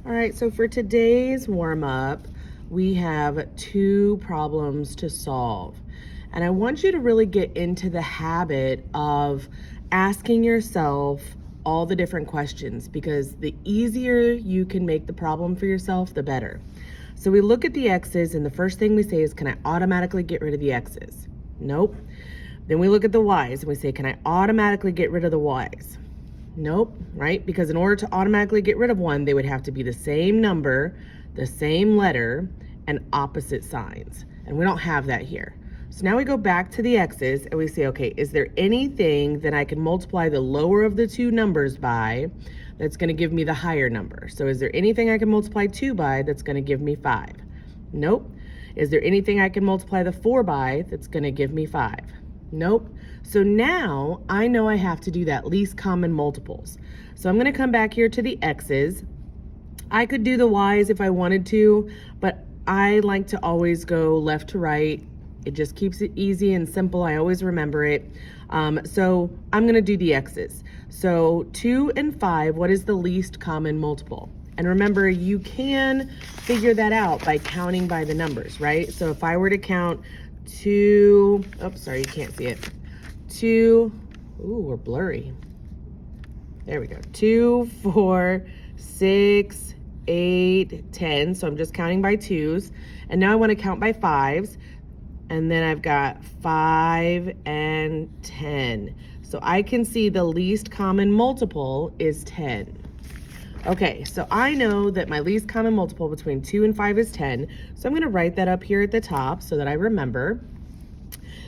All right, so for today's warm-up, we have 2 problems to solve. And I want you to really get into the habit of asking yourself all the different questions, because the easier you can make the problem for yourself, the better. So we look at the x's, and the first thing we say is, can I automatically get rid of the x's? Nope. Then we look at the y's and we say, can I automatically get rid of the y's? Nope, right? Because in order to automatically get rid of one, they would have to be the same number, the same letter, and opposite signs. And we don't have that here. So now we go back to the x's and we say, okay, is there anything that I can multiply the lower of the 2 numbers by that's going to give me the higher number? So is there anything I can multiply 2 by that's going to give me 5? Nope. Is there anything I can multiply the 4 by that's going to give me 5? Nope. So now I know I have to do that least common multiples. So I'm going to come back here to the x's. I could do the y's if I wanted to, but I like to always go left to right. It just keeps it easy and simple. I always remember it. So I'm going to do the x's. So 2 and 5, what is the least common multiple? And remember, you can figure that out by counting by the numbers, right? So if I were to count 2, oh, sorry, you can't see it. 2, ooh, we're blurry. There we go. 2, 4, 6, 8, 10. So I'm just counting by 2s. And now I want to count by 5s. And then I've got 5 and 10. So I can see the least common multiple is 10. Okay, so I know that my least common multiple between 2 and 5 is 10. So I'm going to write that up here at the top so that I remember.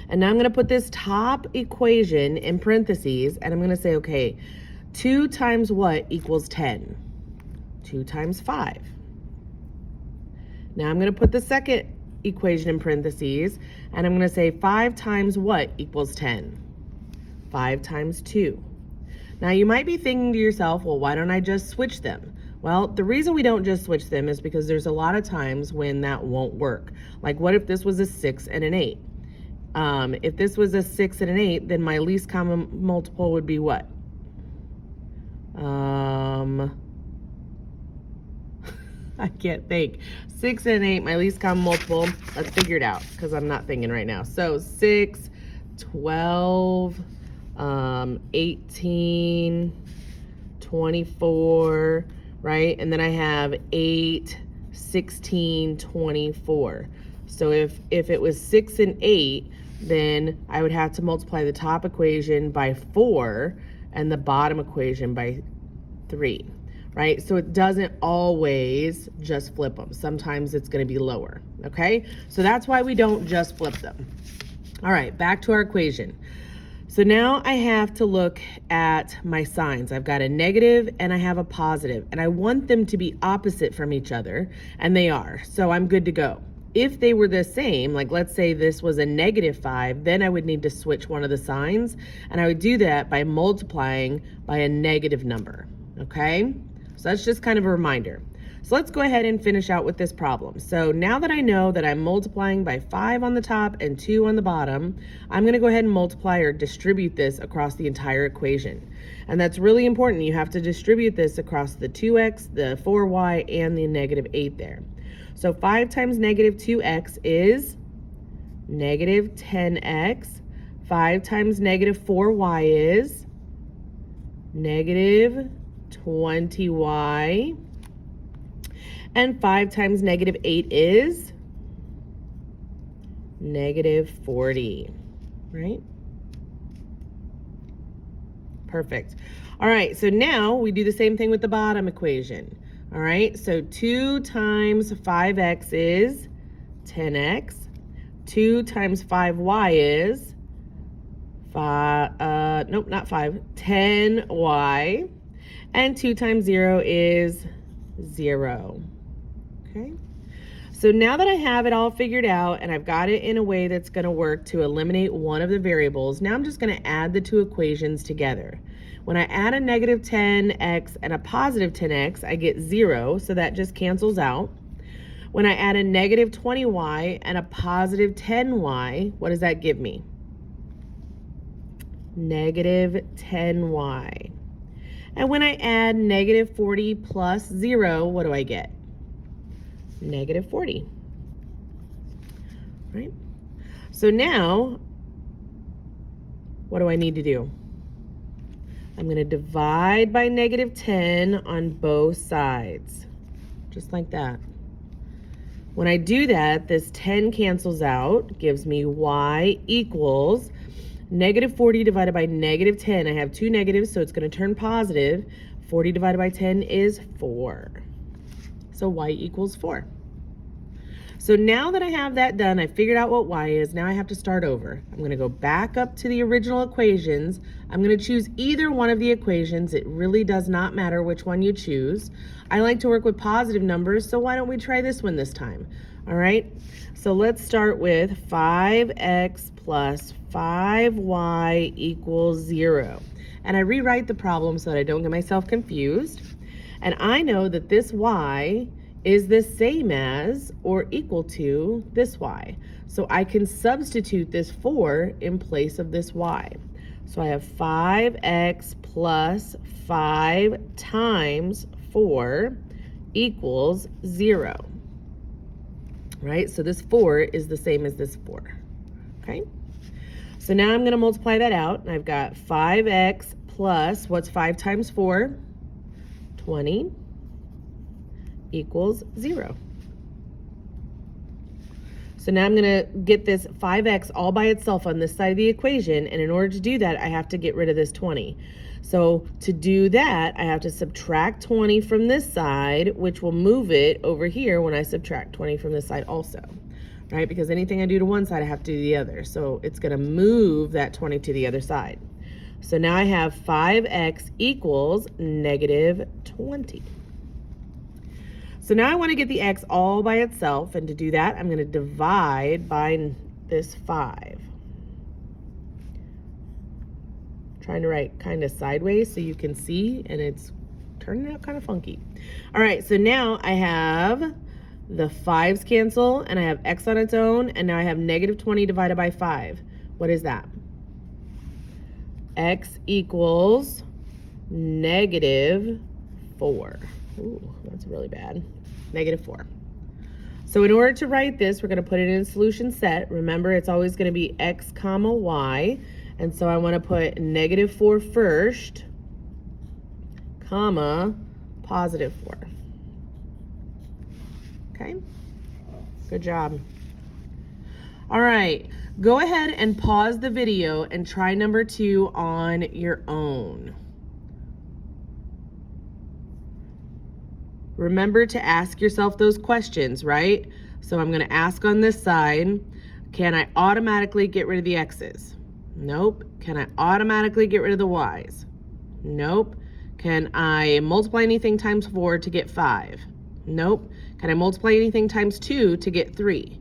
And now I'm going to put this top equation in parentheses, and I'm going to say, okay, 2 times what equals 10? 2 times 5. Now I'm going to put the second equation in parentheses, and I'm going to say 5 times what equals 10? 5 times 2. Now you might be thinking to yourself, well, why don't I just switch them? Well, the reason we don't just switch them is because there's a lot of times when that won't work. Like, what if this was a 6 and an 8? If this was a 6 and an 8, then my least common multiple would be what? I can't think. 6 and an 8, my least common multiple. Let's figure it out because I'm not thinking right now. So 6, 12, 18, 24, right? And then I have 8, 16, 24. So if it was 6 and 8, then I would have to multiply the top equation by 4 and the bottom equation by 3, right? So it doesn't always just flip them. Sometimes it's going to be lower, okay? So that's why we don't just flip them. All right, back to our equation. So now I have to look at my signs. I've got a negative and I have a positive, and I want them to be opposite from each other, and they are. So I'm good to go. If they were the same, like let's say this was a -5, then I would need to switch one of the signs, and I would do that by multiplying by a negative number, okay? So that's just kind of a reminder. So let's go ahead and finish out with this problem. So now that I know that I'm multiplying by 5 on the top and 2 on the bottom, I'm going to go ahead and multiply or distribute this across the entire equation. And that's really important. You have to distribute this across the 2x, the 4y, and the -8 there. So 5 times -2x is -10x. 5 times -4y is -20y. And 5 times -8 is -40, right? Perfect. All right, so now we do the same thing with the bottom equation. All right, so 2 times 5x is 10x. 2 times 5y is 10y. And 2 times 0 is 0. Okay. So now that I have it all figured out and I've got it in a way that's going to work to eliminate one of the variables, now I'm just going to add the 2 equations together. When I add a -10x and a +10x, I get 0, so that just cancels out. When I add a -20y and a +10y, what does that give me? -10y. And when I add negative 40 plus 0, what do I get? Negative 40. Right? So now, what do I need to do? I'm going to divide by negative 10 on both sides, just like that. When I do that, this 10 cancels out, gives me y equals negative 40 divided by negative 10. I have two negatives, so it's going to turn positive. 40 divided by 10 is 4. So y equals 4. So now that I have that done, I figured out what y is. Now I have to start over. I'm going to go back up to the original equations. I'm going to choose either one of the equations. It really does not matter which one you choose. I like to work with positive numbers, so why don't we try this one this time? All right, so let's start with 5x plus 5y equals 0. And I rewrite the problem so that I don't get myself confused. And I know that this y is the same as or equal to this y. So I can substitute this 4 in place of this y. So I have 5x plus 5 times 4 equals 0. Right? So this 4 is the same as this 4. Okay? So now I'm going to multiply that out. And I've got 5x plus, what's 5 times 4? 20. Equals 0. So now I'm going to get this 5x all by itself on this side of the equation, and in order to do that, I have to get rid of this 20. So to do that, I have to subtract 20 from this side, which will move it over here when I subtract 20 from this side also, right? Because anything I do to one side, I have to do the other. So it's going to move that 20 to the other side. So now I have 5x equals negative 20. So now I want to get the x all by itself, and to do that, I'm going to divide by this 5. Trying to write kind of sideways so you can see, and it's turning out kind of funky. All right, so now I have the 5's cancel, and I have x on its own, and now I have negative 20 divided by 5. What is that? X equals negative 4. Ooh, that's really bad. Negative 4. So in order to write this, we're going to put it in a solution set. Remember, it's always going to be x comma y. And so I want to put negative 4 first, comma, positive 4. Okay? Good job. All right. Go ahead and pause the video and try number 2 on your own. Remember to ask yourself those questions, right? So I'm going to ask on this side, can I automatically get rid of the x's? Nope. Can I automatically get rid of the y's? Nope. Can I multiply anything times 4 to get 5? Nope. Can I multiply anything times 2 to get 3?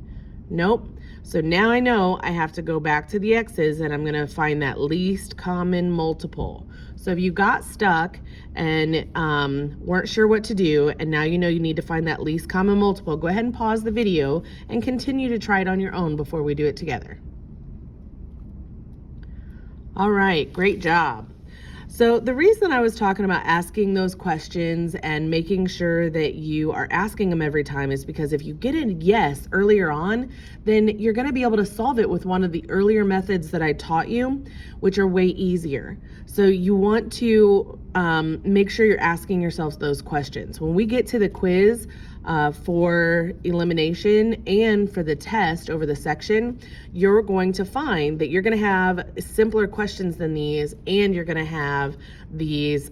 Nope. So now I know I have to go back to the x's, and I'm going to find that least common multiple. So if you got stuck and weren't sure what to do, and now you know you need to find that least common multiple, go ahead and pause the video and continue to try it on your own before we do it together. All right, great job. So the reason I was talking about asking those questions and making sure that you are asking them every time is because if you get a yes earlier on, then you're going to be able to solve it with one of the earlier methods that I taught you, which are way easier. So you want to make sure you're asking yourselves those questions. When we get to the quiz for elimination and for the test over the section, you're going to find that you're going to have simpler questions than these, and you're going to have these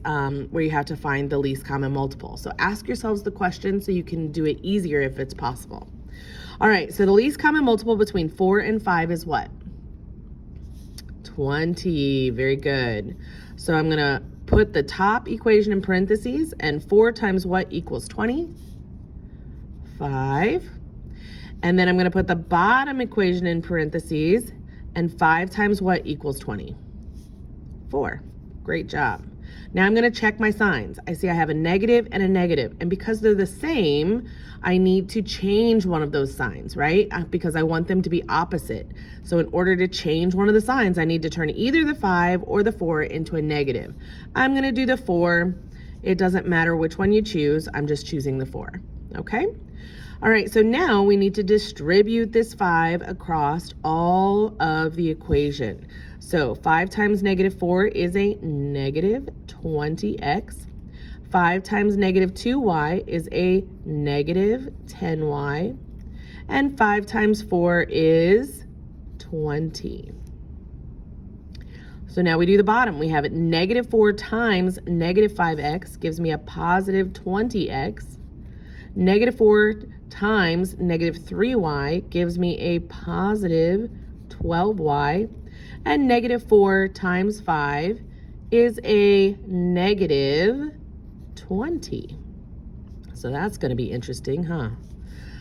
where you have to find the least common multiple. So ask yourselves the question so you can do it easier if it's possible. All right, so the least common multiple between 4 and 5 is what? 20. Very good. So I'm going to put the top equation in parentheses, and 4 times what equals 20? 5. And then I'm going to put the bottom equation in parentheses, and 5 times what equals 20? 4. Great job. Now I'm going to check my signs. I see I have a negative and a negative. And because they're the same, I need to change one of those signs, right? Because I want them to be opposite. So in order to change one of the signs, I need to turn either the 5 or the 4 into a negative. I'm going to do the 4. It doesn't matter which one you choose. I'm just choosing the 4. Okay? All right, so now we need to distribute this 5 across all of the equation. So 5 times negative 4 is a negative 20x. 5 times negative 2y is a negative 10y. And 5 times 4 is 20. So now we do the bottom. We have it negative 4 times negative 5x gives me a positive 20x. Negative 4 times negative 3y gives me a positive 12y. And negative 4 times 5 is a negative 20. So that's going to be interesting, huh?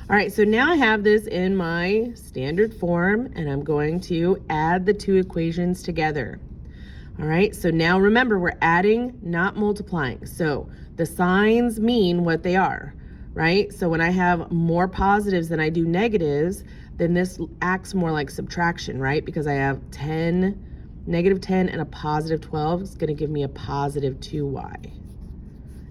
All right, so now I have this in my standard form, and I'm going to add the two equations together. All right, so now remember, we're adding, not multiplying. So the signs mean what they are, right? So when I have more positives than I do negatives, then this acts more like subtraction, right? Because I have negative 10 and a positive 12 is going to give me a positive 2y.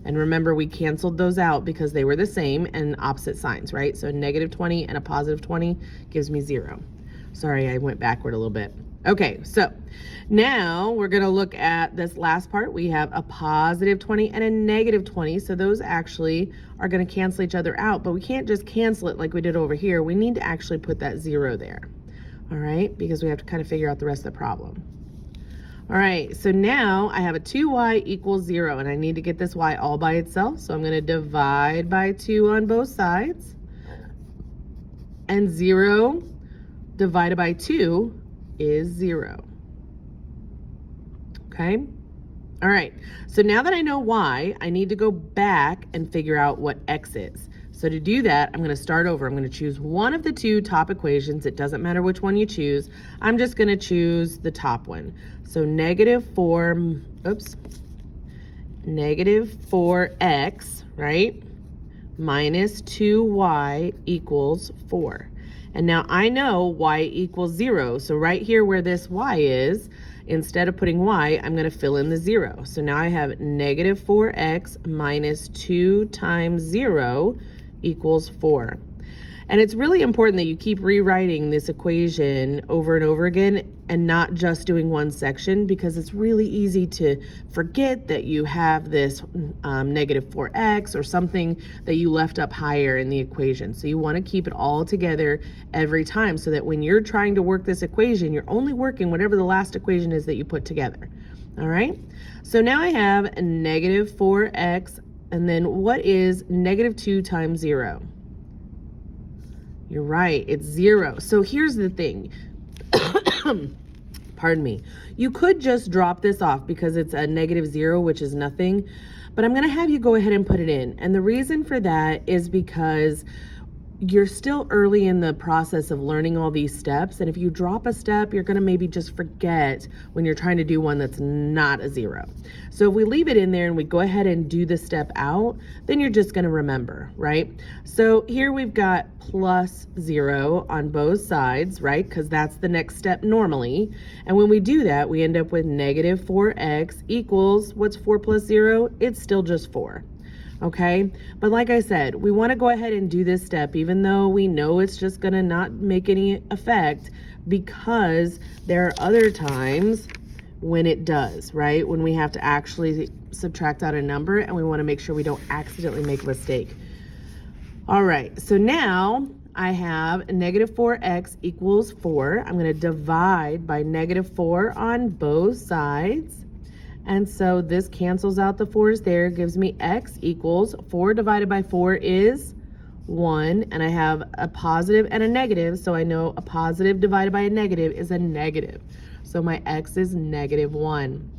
And remember, we canceled those out because they were the same and opposite signs, right? So negative 20 and a positive 20 gives me 0. Sorry, I went backward a little bit. Okay, so now we're going to look at this last part. We have a positive 20 and a negative 20. So those actually are going to cancel each other out, but we can't just cancel it like we did over here. We need to actually put that 0 there, all right? Because we have to kind of figure out the rest of the problem. All right, so now I have a 2y equals 0, and I need to get this y all by itself. So I'm going to divide by 2 on both sides. And 0 divided by 2 is 0. Okay? All right, so now that I know y, I need to go back and figure out what x is. So to do that, I'm going to start over. I'm going to choose one of the two top equations. It doesn't matter which one you choose. I'm just going to choose the top one. So negative 4x, right, minus 2y equals 4. And now I know y equals 0. So right here where this y is, instead of putting y, I'm going to fill in the 0. So now I have negative 4x minus 2 times 0 equals 4. And it's really important that you keep rewriting this equation over and over again and not just doing one section, because it's really easy to forget that you have this negative 4x or something that you left up higher in the equation. So you want to keep it all together every time so that when you're trying to work this equation, you're only working whatever the last equation is that you put together. All right, so now I have a negative 4x, and then what is negative 2 times 0? You're right, it's 0. So here's the thing. Pardon me. You could just drop this off because it's a negative 0, which is nothing. But I'm going to have you go ahead and put it in. And the reason for that is because you're still early in the process of learning all these steps. And if you drop a step, you're going to maybe just forget when you're trying to do one that's not a 0. So if we leave it in there and we go ahead and do the step out, then you're just going to remember, right? So here we've got plus 0 on both sides, right? Because that's the next step normally. And when we do that, we end up with negative 4x equals, what's 4 plus 0? It's still just 4. Okay, but like I said, we want to go ahead and do this step even though we know it's just going to not make any effect, because there are other times when it does, right? When we have to actually subtract out a number and we want to make sure we don't accidentally make a mistake. All right, so now I have negative 4x equals 4. I'm going to divide by negative 4 on both sides. And so this cancels out the 4's there, gives me x equals 4 divided by 4 is 1. And I have a positive and a negative, so I know a positive divided by a negative is a negative. So my x is negative 1.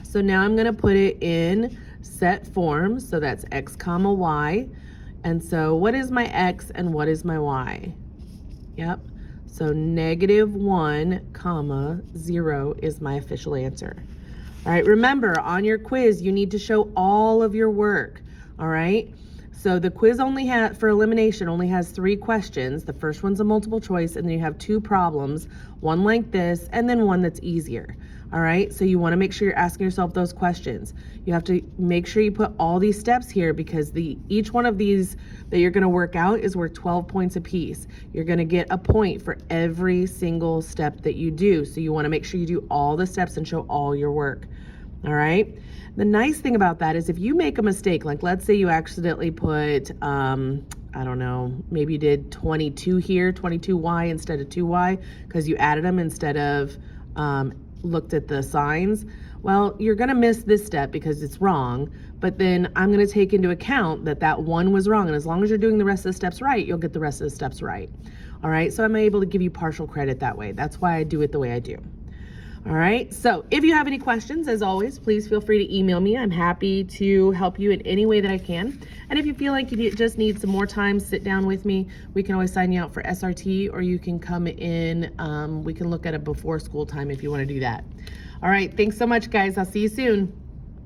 So now I'm going to put it in set form. So that's x comma y. And so what is my x and what is my y? Yep. So negative 1 comma 0 is my official answer. All right, remember on your quiz, you need to show all of your work. All right, so the quiz for elimination only has 3 questions. The first one's a multiple choice, and then you have 2 problems, one like this, and then one that's easier. All right, so you want to make sure you're asking yourself those questions. You have to make sure you put all these steps here, because each one of these that you're going to work out is worth 12 points apiece. You're going to get a point for every single step that you do. So you want to make sure you do all the steps and show all your work. All right. The nice thing about that is if you make a mistake, like let's say you accidentally put, I don't know, maybe you did 22 here, 22y instead of 2y, because you added them instead of looked at the signs. Well, you're going to miss this step because it's wrong, but then I'm going to take into account that one was wrong. And as long as you're doing the rest of the steps right, you'll get the rest of the steps right. All right. So I'm able to give you partial credit that way. That's why I do it the way I do. All right, so if you have any questions, as always, please feel free to email me. I'm happy to help you in any way that I can. And if you feel like you just need some more time, sit down with me. We can always sign you out for SRT, or you can come in. We can look at a before school time if you want to do that. All right, thanks so much, guys. I'll see you soon.